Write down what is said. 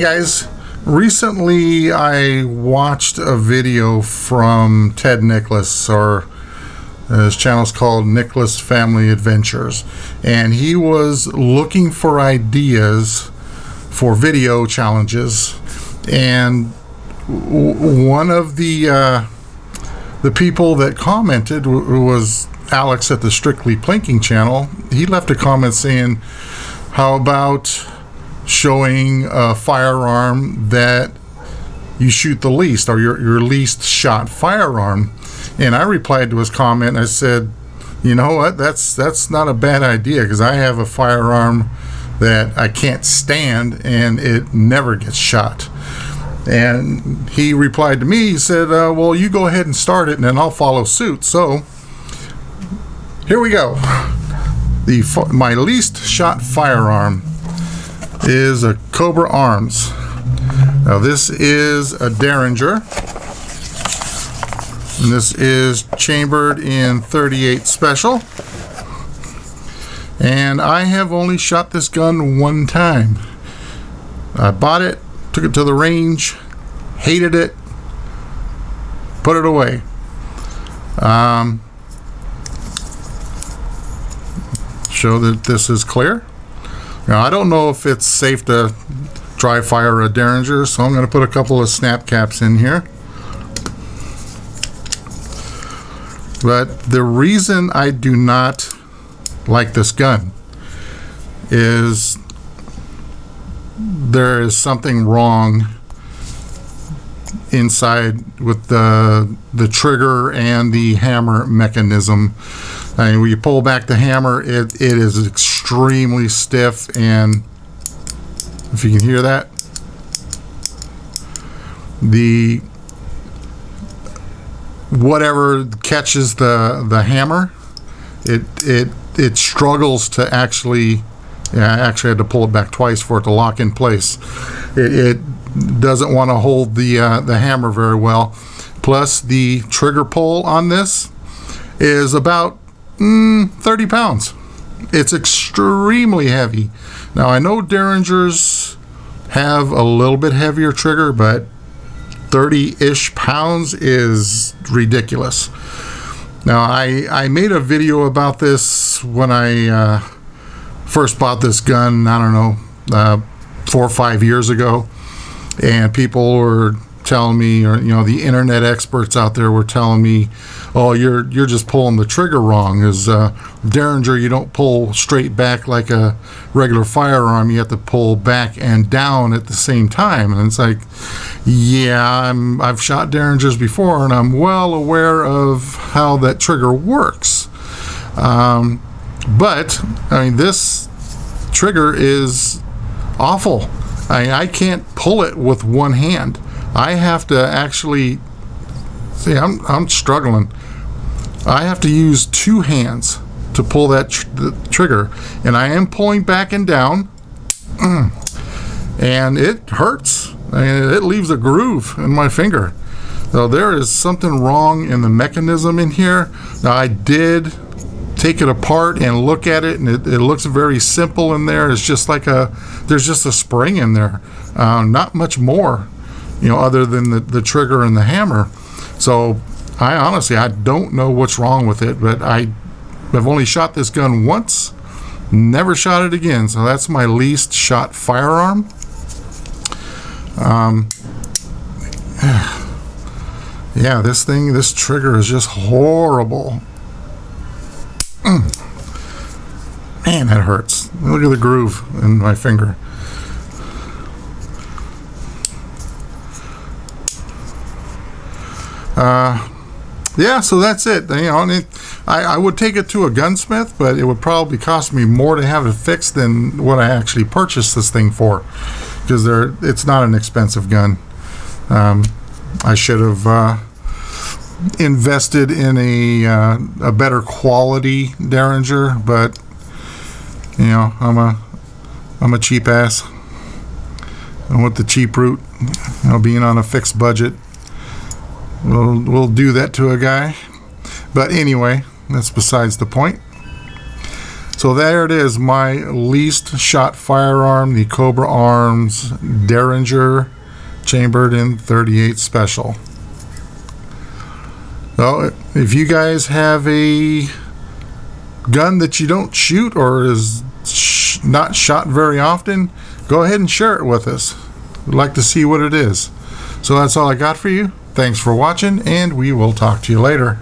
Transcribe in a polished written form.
Hey guys, recently I watched a video from Ted Nicholas, or his channel's called Nicholas Family Adventures, and he was looking for ideas for video challenges, and one of the people that commented was Alex at the Strictly Plinking channel. He left a comment saying, how about showing a firearm that you shoot the least, or your least shot firearm? And I replied to his comment. I said, you know what, that's not a bad idea, because I have a firearm that I can't stand and it never gets shot. And he replied to me, he said, well, you go ahead and start it and then I'll follow suit. So here we go. My least shot firearm is a Cobra Arms. Now this is a Derringer, and this is chambered in 38 Special, and I have only shot this gun one time. I bought it, took it to the range, hated it, put it away. Show that this is clear. Now, I don't know if it's safe to dry fire a Derringer, so I'm going to put a couple of snap caps in here. But the reason I do not like this gun is there is something wrong inside with the trigger and the hammer mechanism. I mean, when you pull back the hammer, it is extremely stiff, and if you can hear that, the whatever catches the hammer, it struggles to actually. Yeah, I actually had to pull it back twice for it to lock in place. It doesn't want to hold the hammer very well. Plus, the trigger pull on this is about 30 pounds. It's extremely heavy. Now, I know Derringers have a little bit heavier trigger, but 30-ish pounds is ridiculous. Now, I made a video about this when I first bought this gun, I don't know, 4 or 5 years ago, and people were telling me, or the internet experts out there were telling me, oh, you're just pulling the trigger wrong. As Derringer, you don't pull straight back like a regular firearm. You have to pull back and down at the same time. And it's like, yeah, I've shot Derringers before, and I'm well aware of how that trigger works. But I mean, this trigger is awful. I can't pull it with one hand. I have to actually see. I'm struggling. I have to use two hands to pull that trigger, and I am pulling back and down, and it hurts. I mean, it leaves a groove in my finger. So there is something wrong in the mechanism in here. Now, I did take it apart and look at it, and it looks very simple in there. It's just like there's just a spring in there, not much more, other than the trigger and the hammer. So I honestly don't know what's wrong with it, but I've only shot this gun once, never shot it again. So that's my least shot firearm. Yeah, this trigger is just horrible. Man, that hurts. Look at the groove in my finger. Yeah, so that's it. I would take it to a gunsmith, but it would probably cost me more to have it fixed than what I actually purchased this thing for, because it's not an expensive gun. I should have invested in a better quality Derringer, but I'm a cheap ass. I went the cheap route. Being on a fixed budget, we'll do that to a guy. But anyway, that's besides the point. So there it is, my least shot firearm, the Cobra Arms Derringer chambered in .38 Special. So if you guys have a gun that you don't shoot or is not shot very often, go ahead and share it with us. We'd like to see what it is. So that's all I got for you. Thanks for watching, and we will talk to you later.